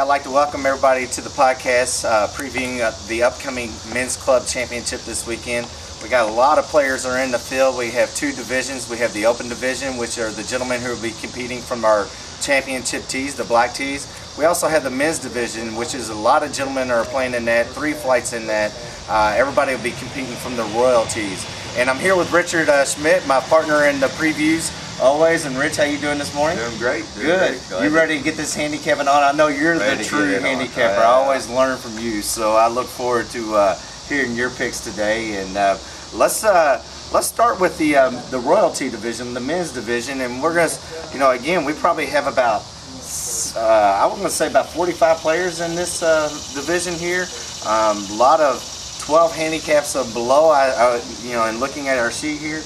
I'd like to welcome everybody to the podcast previewing the upcoming Men's Club Championship this weekend. We got a lot of players are in the field. We have two divisions. We have the Open Division, which are the gentlemen who will be competing from our championship tees, the black tees. We also have the Men's Division, which is a lot of gentlemen are playing in that, 3 flights in that. Everybody will be competing from the royalties. And I'm here with Richard Schmidt, my partner in the previews. Always. And Rich, how you doing this morning? Doing great. Good. You ready to get this handicapping on? I know you're the true handicapper. I always learn from you, so I look forward to hearing your picks today. And let's start with the royalty division, the men's division, and we're gonna, again, we probably have about I was gonna say about 45 players in this division here. A lot of 12 handicaps of below. And looking at our sheet here.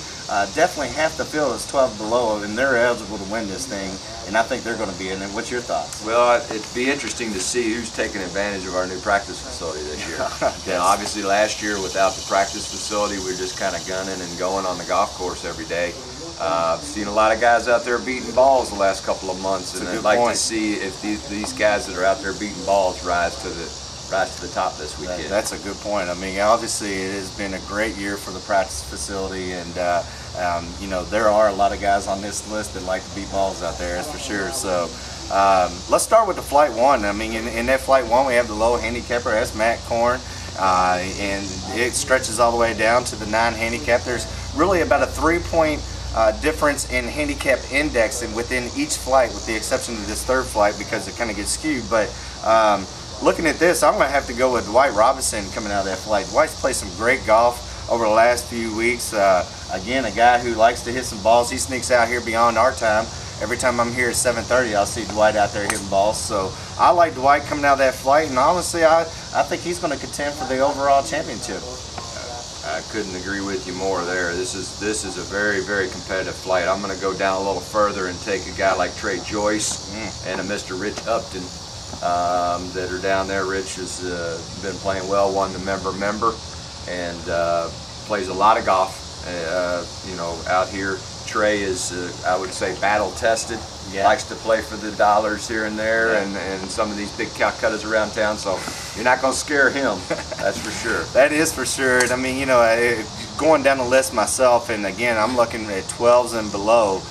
Definitely half the field is 12 below, and they're eligible to win this thing, and I think they're going to be in it. What's your thoughts? Well, it'd be interesting to see who's taking advantage of our new practice facility this year. Obviously last year without the practice facility, we were just kind of gunning and going on the golf course every day. I've seen a lot of guys out there beating balls the last couple of months, and I'd like to see if these guys that are out there beating balls rise to the top this weekend. That's a good point. I mean, obviously it has been a great year for the practice facility, and there are a lot of guys on this list that like to beat balls out there, that's for sure. So let's start with the Flight 1. I mean, in that Flight 1 we have the low handicapper, that's Matt Korn, and it stretches all the way down to the 9 handicap. There's really about a 3-point difference in handicap index within each flight, with the exception of this third flight because it kind of gets skewed. But looking at this, I'm going to have to go with Dwight Robinson coming out of that flight. Dwight's played some great golf over the last few weeks. Again, a guy who likes to hit some balls. He sneaks out here beyond our time. Every time I'm here at 7:30, I'll see Dwight out there hitting balls. So I like Dwight coming out of that flight, and honestly, I think he's going to contend for the overall championship. I couldn't agree with you more there. This is a very, very competitive flight. I'm going to go down a little further and take a guy like Trey Joyce and a Mr. Rich Upton that are down there. Rich has been playing well, won the member, and plays a lot of golf. Out here. Trey is, I would say, battle tested. Yeah. Likes to play for the dollars here and there, and some of these big Calcuttas around town. So you're not going to scare him. That's for sure. That is for sure. And I mean, going down the list myself, and again, I'm looking at 12s and below.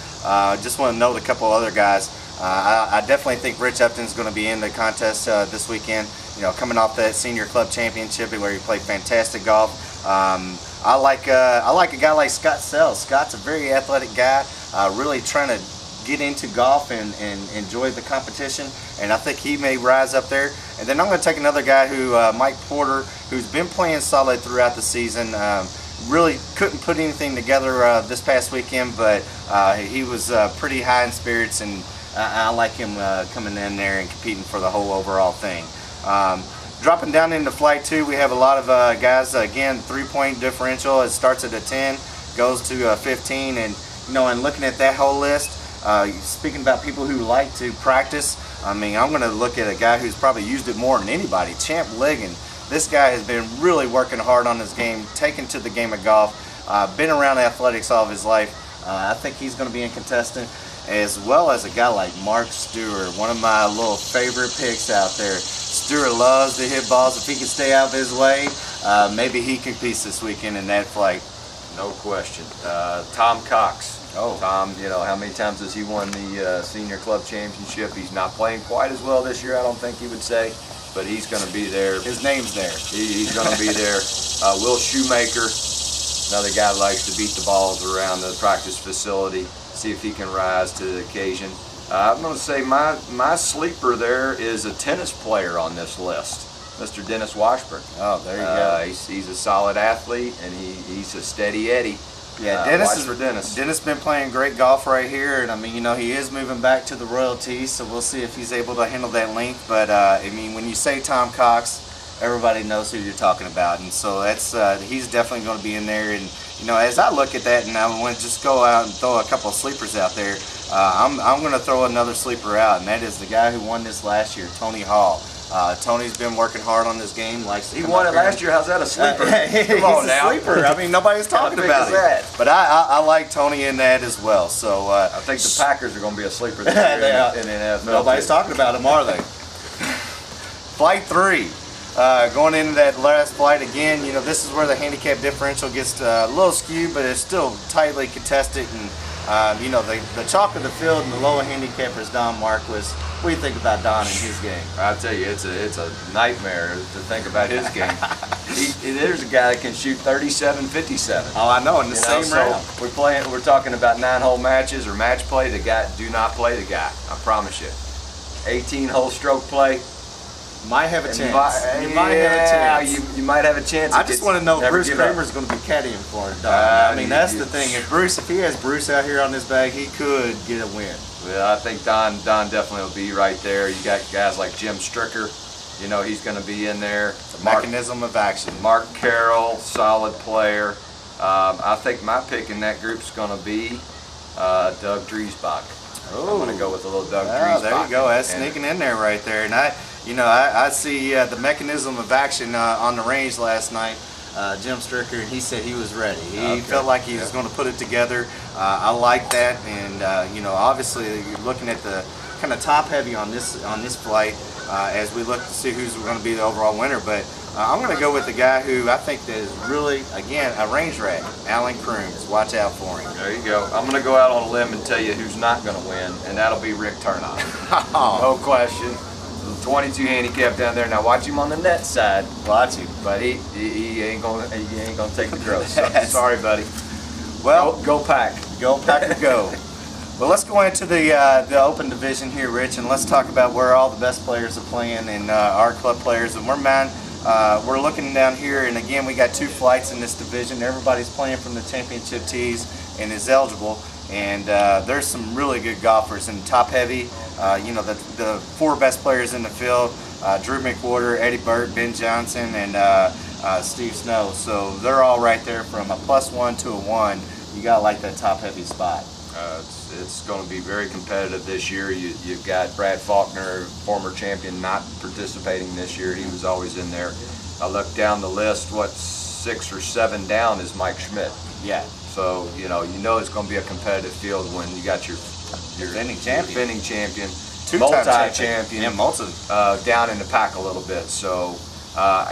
Just want to note a couple other guys. I definitely think Rich Upton's going to be in the contest this weekend. Coming off that senior club championship where he played fantastic golf. I like a guy like Scott Sells. Scott's a very athletic guy, really trying to get into golf and enjoy the competition, and I think he may rise up there. And then I'm going to take another guy who, Mike Porter, who's been playing solid throughout the season. Really couldn't put anything together this past weekend, but he was pretty high in spirits, and I like him coming in there and competing for the whole overall thing. Dropping down into Flight 2, we have a lot of guys, again, 3-point differential. It starts at a 10, goes to 15, and and looking at that whole list, speaking about people who like to practice, I mean, I'm going to look at a guy who's probably used it more than anybody, Champ Ligon. This guy has been really working hard on his game, taken to the game of golf, been around athletics all of his life. I think he's going to be in contestant, as well as a guy like Mark Stewart, one of my little favorite picks out there. Stewart loves to hit balls. If he can stay out of his way, maybe he competes this weekend in that flight. No question. Tom Cox. Oh. Tom, how many times has he won the senior club championship? He's not playing quite as well this year, I don't think he would say, but he's going to be there. His name's there. He's going to be there. Will Shoemaker, another guy that likes to beat the balls around the practice facility, see if he can rise to the occasion. I'm going to say my sleeper there is a tennis player on this list, Mr. Dennis Washburn. Oh, there you go. He's a solid athlete, and he's a steady Eddie. Yeah, Dennis been playing great golf right here, and I mean, he is moving back to the royalties, so we'll see if he's able to handle that length. But I mean, when you say Tom Cox, everybody knows who you're talking about, and so that's he's definitely going to be in there. And as I look at that, and I want to just go out and throw a couple of sleepers out there, I'm going to throw another sleeper out, and that is the guy who won this last year, Tony Hall. Tony's been working hard on this game. He won it last year. How's that a sleeper? Come on now. Sleeper. I mean, nobody's talking about it. But I like Tony in that as well. So I think the Packers are going to be a sleeper this year in the NFL. Nobody's talking about him, are they? Flight 3. Going into that last flight again, you know, this is where the handicap differential gets a little skewed, but it's still tightly contested. And you know, the chalk of the field and the lower handicapper is Don Marquis. What do you think about Don and his game? I'll tell you, it's a nightmare to think about his game. There's a guy that can shoot 37-57. Oh, I know, in the same round. So we're talking about 9-hole matches or match play. The guy, do not play the guy. I promise you. 18-hole stroke play. Might have a chance. You might have a chance. I just want to know if Bruce Kramer's going to be caddying for Don. I mean, that's the thing. If he has Bruce out here on his bag, he could get a win. Well, I think Don definitely will be right there. You got guys like Jim Stricker. You know, he's going to be in there. It's a mechanism of action. Mark Carroll, solid player. I think my pick in that group is going to be Doug Driesbach. I'm going to go with a little Doug Driesbach. There you go. That's sneaking in there right there. And I see the mechanism of action on the range last night. Jim Stricker, and he said he was ready. He felt like he was going to put it together. I like that, and you know, obviously you're looking at the kind of top heavy on this flight as we look to see who's going to be the overall winner. But I'm going to go with the guy who I think is really, again, a range rat, Alan Crooms. Watch out for him. There you go. I'm going to go out on a limb and tell you who's not going to win, and that'll be Rick Turnock. No question. 22 handicap down there. Now watch him on the net side. Watch him, but he ain't gonna take the gross. Sorry, buddy. Well, go Pack. Go Pack, go. Well, let's go into the open division here, Rich, and let's talk about where all the best players are playing and our club players. And we're looking down here, and again, we got 2 flights in this division. Everybody's playing from the championship tees and is eligible. And there's some really good golfers in top heavy. You know, the 4 best players in the field: Drew McWhorter, Eddie Burt, Ben Johnson, and Steve Snow. So they're all right there from a +1 to a 1. You got to like that top heavy spot. It's going to be very competitive this year. You've got Brad Faulkner, former champion, not participating this year. He was always in there. I look down the list. 6 or 7 down is Mike Schmidt. Yeah. So you know it's going to be a competitive field when you got your defending champion, multi-champion, down in the pack a little bit. So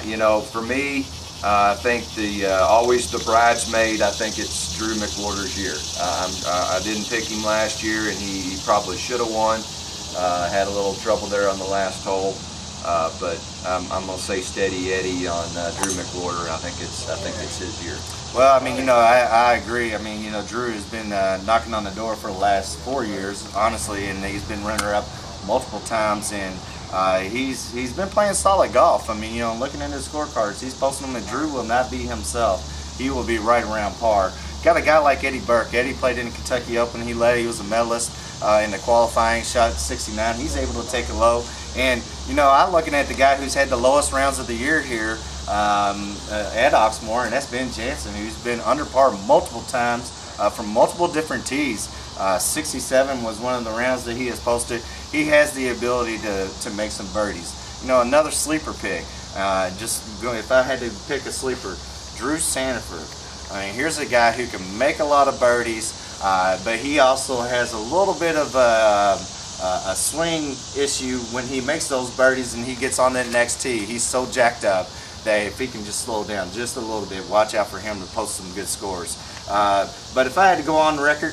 you know, for me, I think always the bridesmaid. I think it's Drew McWhorter's year. I didn't pick him last year, and he probably should have won. Had a little trouble there on the last hole. But I'm gonna say Steady Eddie on Drew McWhorter. I think it's his year. Well, I mean, you know, I agree. I mean, you know, Drew has been knocking on the door for the last 4 years, honestly, and he's been runner-up multiple times, and he's been playing solid golf. I mean, you know, looking at his scorecards, he's posting them that Drew will not be himself. He will be right around par. Got a guy like Eddie Burke. Eddie played in the Kentucky Open. He was a medalist in the qualifying, shot 69. He's able to take it low. And, you know, I'm looking at the guy who's had the lowest rounds of the year here at Oxmoor, and that's Ben Jansen, who's been under par multiple times from multiple different tees. 67 was one of the rounds that he has posted. He has the ability to make some birdies. You know, another sleeper pick. If I had to pick a sleeper, Drew Sanford. I mean, here's a guy who can make a lot of birdies, but he also has a little bit of a swing issue when he makes those birdies and he gets on that next tee. He's so jacked up that if he can just slow down just a little bit, watch out for him to post some good scores. But if I had to go on record,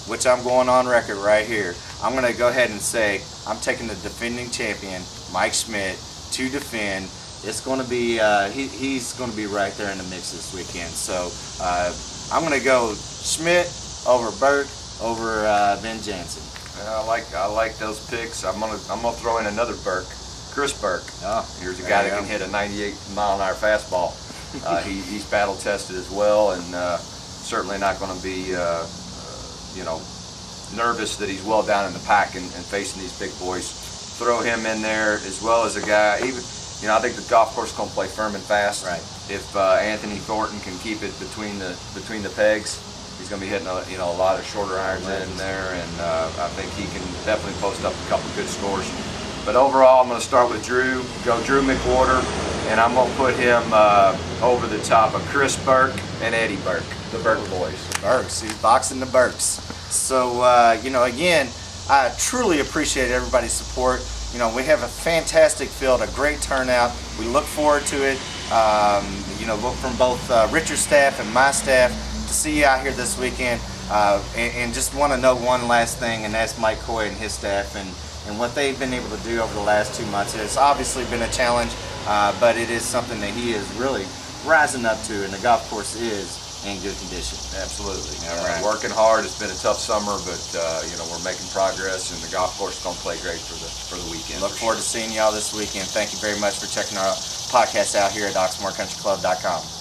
which I'm going on record right here, I'm going to go ahead and say I'm taking the defending champion, Mike Schmidt, to defend. It's going to be he's going to be right there in the mix this weekend. So I'm going to go Schmidt over Burke over Ben Jansen. I like those picks. I'm gonna throw in another Burke, Chris Burke. Here's a guy that can hit a 98-mile-an-hour fastball. He's battle tested as well, and certainly not going to be you know, nervous that he's well down in the pack and facing these big boys. Throw him in there as well as a guy. Even, you know, I think the golf course is going to play firm and fast. Right. If Anthony Thornton can keep it between the pegs, he's going to be hitting a lot of shorter irons in there, and I think he can definitely post up a couple good scores. But overall, I'm going to start with Drew. Go Drew McWhorter, and I'm going to put him over the top of Chris Burke and Eddie Burke, the Burke boys. Burks, he's boxing the Burks. So you know, again, I truly appreciate everybody's support. you know, we have a fantastic field, a great turnout. We look forward to it. You know, from both Richard's staff and my staff to see you out here this weekend. And just want to know one last thing, and that's Mike Coy and his staff and what they've been able to do over the last 2 months. It's obviously been a challenge, but it is something that he is really rising up to, and the golf course is in good condition. Absolutely. All right. Working hard. It's been a tough summer, but you know, we're making progress, and the golf course is going to play great for the weekend. Look forward to seeing y'all this weekend. Thank you very much for checking our podcast out here at OxmoorCountryClub.com.